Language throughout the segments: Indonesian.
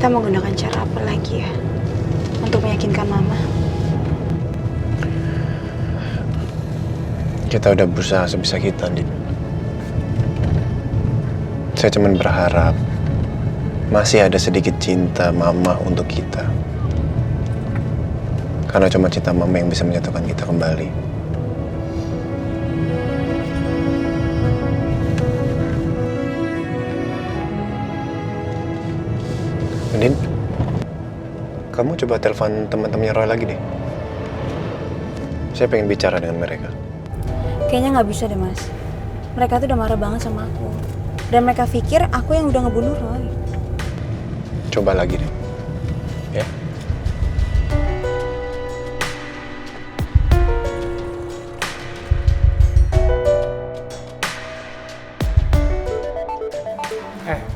Kita mau gunakan cara apa lagi ya untuk meyakinkan Mama? Kita udah berusaha sebisa kita, Din. Saya cuma berharap masih ada sedikit cinta Mama untuk kita. Karena cuma cinta Mama yang bisa menyatukan kita kembali. Din, kamu coba telepon teman-temannya Roy lagi deh. Saya pengen bicara dengan mereka. Kayaknya nggak bisa deh, Mas. Mereka tuh udah marah banget sama aku. Dan mereka pikir aku yang udah ngebunuh Roy. Coba lagi deh. Ya.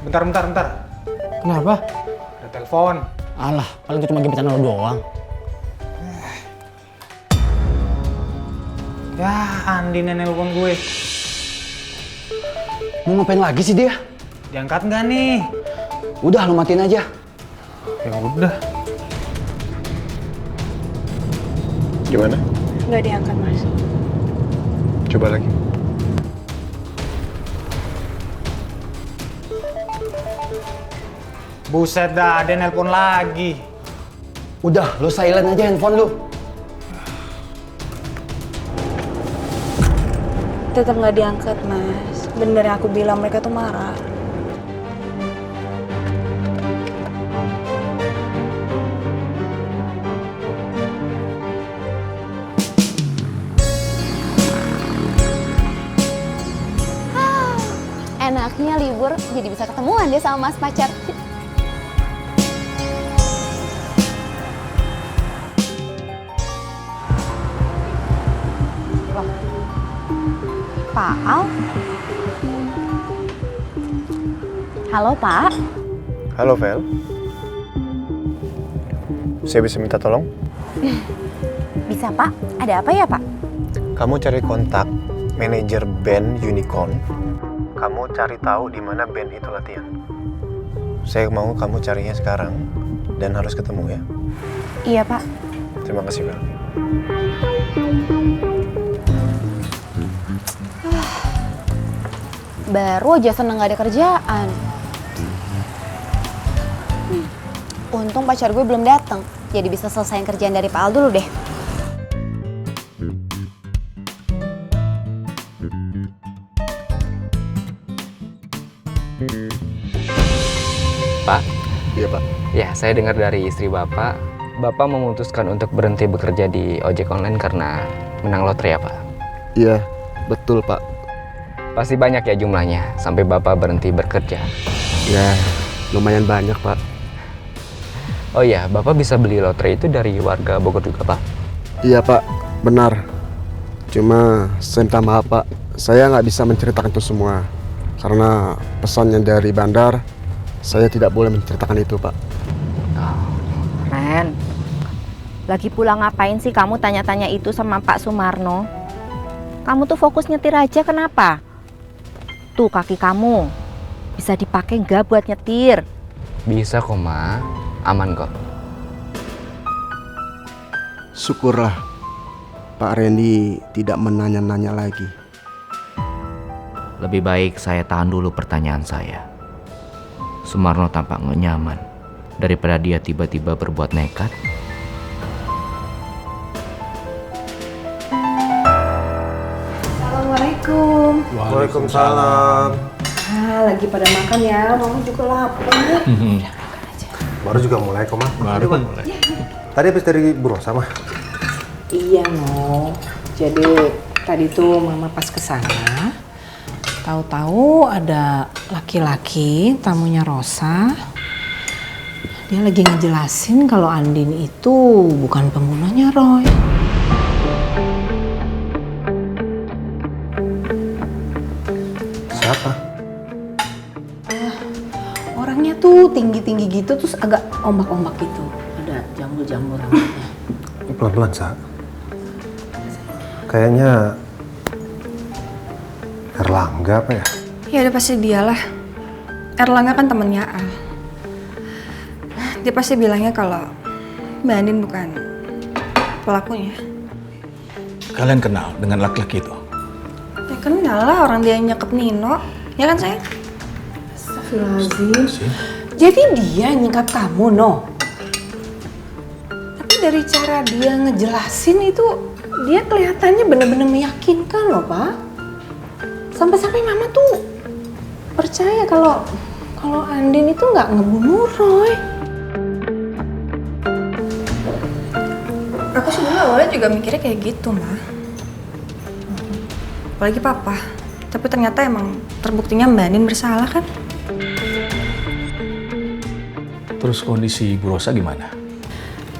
Bentar. Kenapa? Ada telepon. Alah, paling itu cuma gebetan lo doang. Ya, Andi nelpon gue. Mau ngapain lagi sih dia? Diangkat nggak nih? Udah, lo matiin aja. Ya udah. Gimana? Nggak diangkat, Mas. Coba lagi. Buset dah, ada nelpon lagi. Udah, lo silent aja handphone lo. Tetap nggak diangkat, Mas. Bener yang aku bilang, mereka tuh marah. Enaknya libur jadi bisa ketemuan deh sama mas pacar. Loh, Pak Al? Halo Pak. Halo, Vel. Saya bisa minta tolong? Bisa Pak? Ada apa ya Pak? Kamu cari kontak manajer band Unicorn. Kamu cari tahu di mana band itu latihan. Saya mau kamu carinya sekarang dan harus ketemu ya. Iya Pak. Terima kasih, Vel. Baru aja seneng gak ada kerjaan. Untung pacar gue belum datang, jadi bisa selesaiin kerjaan dari Pak Al dulu deh. Pak? Iya, Pak. Ya, saya dengar dari istri Bapak memutuskan untuk berhenti bekerja di ojek online karena menang lotre ya, Pak? Iya, betul, Pak. Pasti banyak ya jumlahnya, sampai Bapak berhenti bekerja. Ya, lumayan banyak, Pak. Oh iya, Bapak bisa beli lotre itu dari warga Bogor juga, Pak? Iya, Pak. Benar. Cuma, saya minta maaf, Pak. Saya nggak bisa menceritakan itu semua. Karena pesannya dari bandar, saya tidak boleh menceritakan itu, Pak. Ren, lagi pulang ngapain sih kamu tanya-tanya itu sama Pak Sumarno? Kamu tuh fokus nyetir aja, kenapa? Tuh kaki kamu, bisa dipakai nggak buat nyetir? Bisa kok, Ma. Aman kok. Syukurlah, Pak Randy tidak menanya-nanya lagi. Lebih baik saya tahan dulu pertanyaan saya. Sumarno tampak nggak nyaman daripada dia tiba-tiba berbuat nekat. Assalamualaikum. Waalaikumsalam. Lagi pada makan ya, Mama juga lapar. Baru juga mulai kok, Mah. Baru mulai. Tadi habis dari buruh sama. Iya, no. Jadi tadi tuh Mama pas kesana, tahu-tahu ada laki-laki tamunya Rosa. Dia lagi ngejelasin kalau Andin itu bukan pembunuhnya Roy. Siapa? Orangnya tuh tinggi-tinggi gitu, terus agak ombak-ombak gitu. Ada jambul-jambul rambutnya. Pelan-pelan, Sa. Kayaknya Erlangga apa ya? Ya udah pasti dialah. Erlangga kan temennya Al. Dia pasti bilangnya kalau Mbak Andin bukan pelakunya. Kalian kenal dengan laki-laki itu? Ya kenal lah, orang dia yang nyekep Nino. Ya kan sayang? Astagfirullahaladzim. Jadi dia nyekap kamu, No? Tapi dari cara dia ngejelasin itu, dia kelihatannya bener-bener meyakinkan loh, Pak. Sampai-sampai Mama tuh percaya kalau Andin itu nggak ngebunuh Roy. Aku sebenarnya awalnya juga mikirnya kayak gitu, Ma. Apalagi Papa. Tapi ternyata emang terbuktinya Mbak Andin bersalah kan? Terus kondisi Bu Rosa gimana?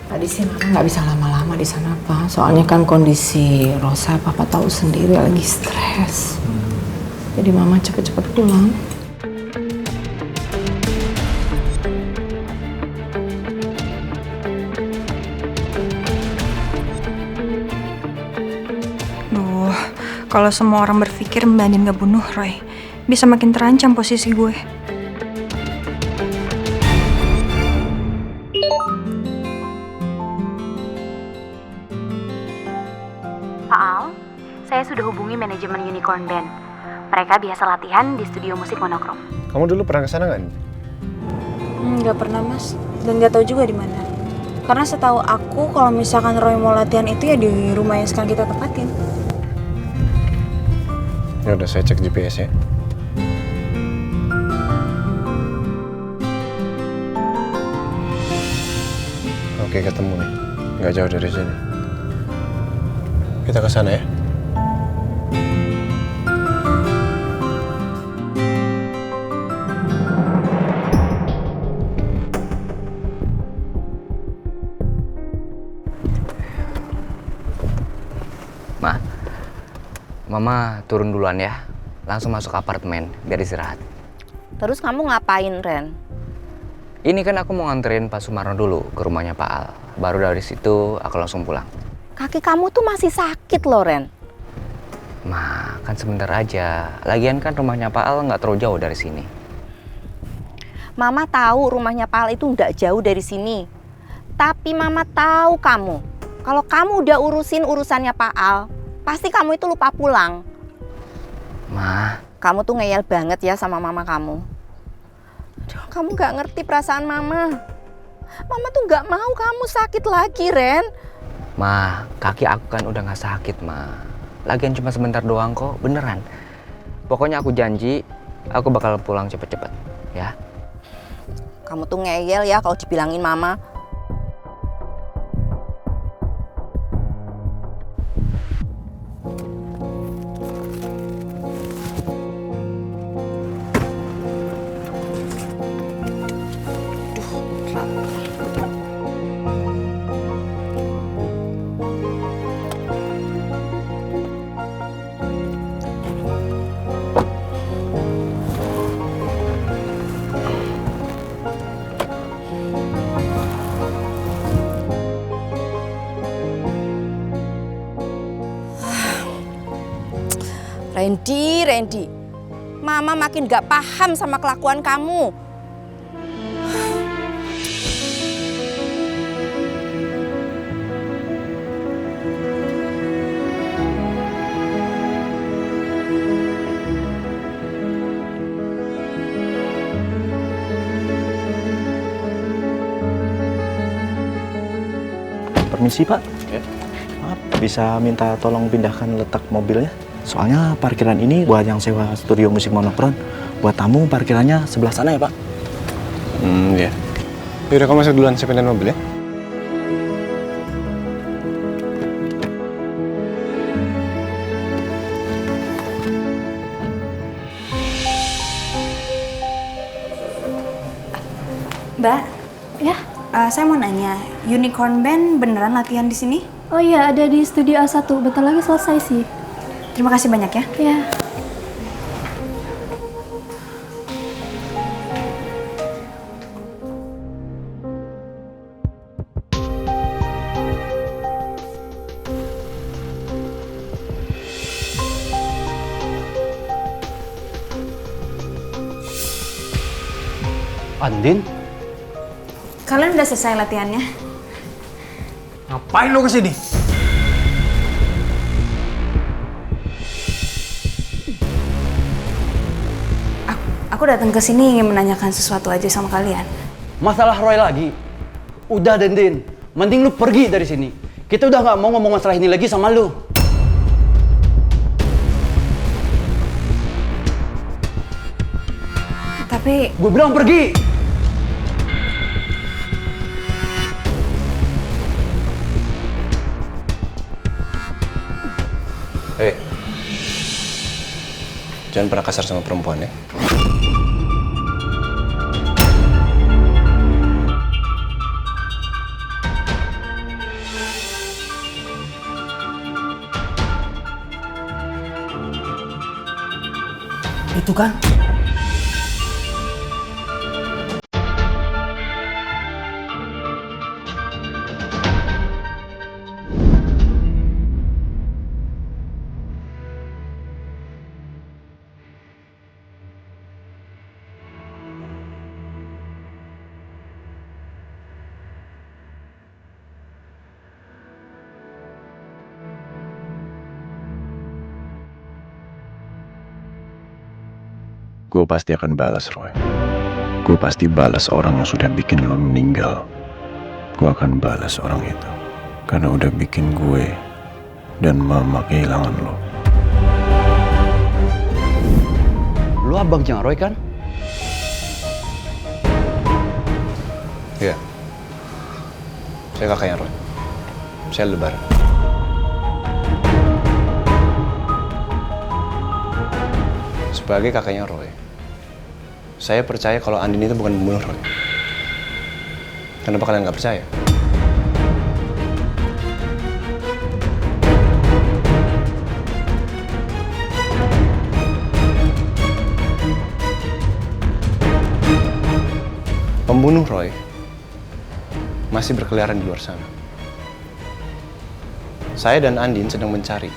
Tadi sih Mama nggak bisa lama-lama di sana, Pak. Soalnya kan kondisi Rosa Papa tahu sendiri lagi stres. Jadi Mama cepet-cepet pulang. Duh, kalau semua orang berpikir Mbak Andin gak bunuh Roy, bisa makin terancam posisi gue. Pak Al, saya sudah hubungi manajemen Unicorn Band. Mereka biasa latihan di studio musik Monokrom. Kamu dulu pernah kesana nggak? Nggak pernah, Mas. Dan nggak tahu juga di mana. Karena setahu aku kalau misalkan Roy mau latihan itu ya di rumah yang sekarang kita tempatin. Ya udah, saya cek GPS ya. Oke, ketemu nih. Nggak jauh dari sini. Kita ke sana ya. Ma, Mama turun duluan ya. Langsung masuk apartemen biar istirahat. Terus kamu ngapain, Ren? Ini kan aku mau nganterin Pak Sumarno dulu ke rumahnya Pak Al. Baru dari situ aku langsung pulang. Kaki kamu tuh masih sakit loh, Ren. Ma, kan sebentar aja. Lagian kan rumahnya Pak Al nggak terlalu jauh dari sini. Mama tahu rumahnya Pak Al itu nggak jauh dari sini. Tapi Mama tahu kamu. Kalau kamu udah urusin urusannya Pak Al, pasti kamu itu lupa pulang. Ma, kamu tuh ngeyel banget ya sama mama kamu. Aduh, kamu nggak ngerti perasaan Mama. Mama tuh nggak mau kamu sakit lagi, Ren. Ma, kaki aku kan udah nggak sakit, Ma. Lagian cuma sebentar doang kok, beneran. Pokoknya aku janji, aku bakal pulang cepet-cepet, ya. Kamu tuh ngeyel ya kalau dibilangin Mama. Randy, Mama makin gak paham sama kelakuan kamu. Permisi Pak, ya. Maaf, bisa minta tolong pindahkan letak mobilnya? Soalnya parkiran ini buat yang sewa studio musik Monokron. Buat tamu parkirannya sebelah sana ya Pak. Iya. Yaudah, kamu masuk duluan, saya pindahin mobil ya. Mbak, ya, saya mau nanya, Unicorn Band beneran latihan di sini? Oh iya, ada di studio A1. Bentar lagi selesai sih. Terima kasih banyak ya. Ya. Andin? Kalian udah selesai latihannya? Ngapain lo kesini? Aku datang ke sini ingin menanyakan sesuatu aja sama kalian. Masalah Roy lagi? Udah Din, mending lu pergi dari sini. Kita udah nggak mau ngomong masalah ini lagi sama lu. Tapi gue bilang pergi. Hei, jangan pernah kasar sama perempuan ya. Itu kan? Gue pasti akan balas, Roy. Gue pasti balas orang yang sudah bikin lo meninggal. Gue akan balas orang itu. Karena udah bikin gue dan mama kehilangan lo. Lu abangnya Roy kan? Iya. Saya kakaknya Roy. Saya Lebar. Sebagai kakaknya Roy, saya percaya kalau Andin itu bukan pembunuh Roy. Kenapa kalian nggak percaya? Pembunuh Roy masih berkeliaran di luar sana. Saya dan Andin sedang mencari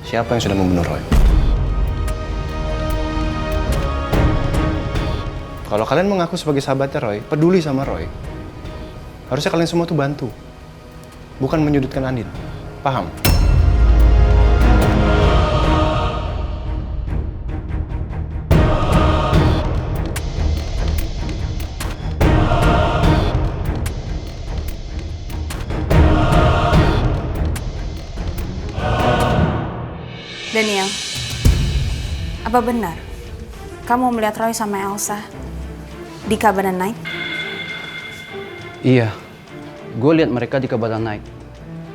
siapa yang sudah membunuh Roy. Kalau kalian mengaku sebagai sahabatnya Roy, peduli sama Roy, harusnya kalian semua tuh bantu. Bukan menyudutkan Andin. Paham? Daniel, apa benar kamu melihat Roy sama Elsa di Cabana Night? Iya, gue lihat mereka di Cabana Night.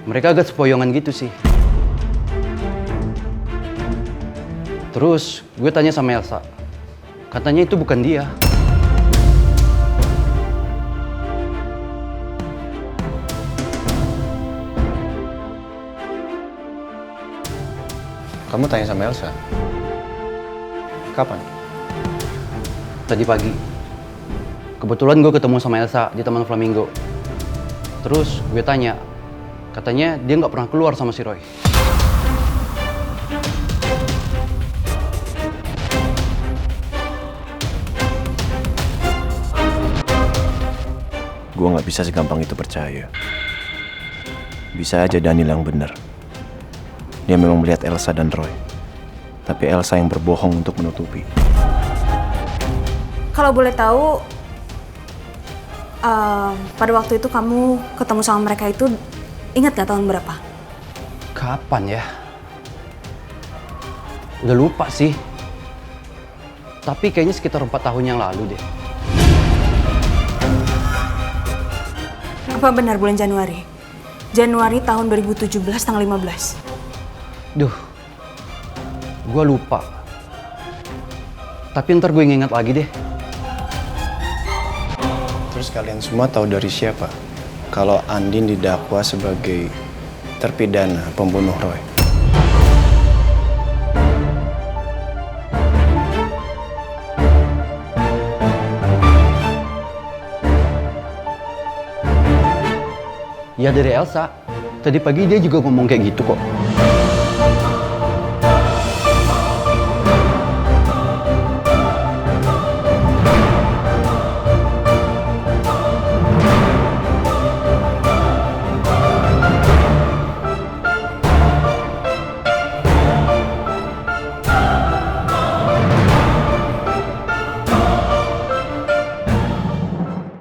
Mereka agak sepoyongan gitu sih. Terus gue tanya sama Elsa, katanya itu bukan dia. Kamu tanya sama Elsa? Kapan? Tadi pagi. Kebetulan gue ketemu sama Elsa di Taman Flamingo. Terus gue tanya, katanya dia nggak pernah keluar sama si Roy. Gue nggak bisa segampang itu percaya. Bisa aja Daniel yang benar. Dia memang melihat Elsa dan Roy. Tapi Elsa yang berbohong untuk menutupi. Kalau boleh tahu, pada waktu itu kamu ketemu sama mereka itu, ingat gak tahun berapa? Kapan ya? Udah lupa sih. Tapi kayaknya sekitar 4 tahun yang lalu deh. Apa benar bulan Januari? Januari tahun 2017 tanggal 15. Duh, gue lupa. Tapi ntar gue ingat lagi deh. Terus kalian semua tahu dari siapa kalau Andin didakwa sebagai terpidana pembunuh Roy? Ya dari Elsa. Tadi pagi dia juga ngomong kayak gitu kok.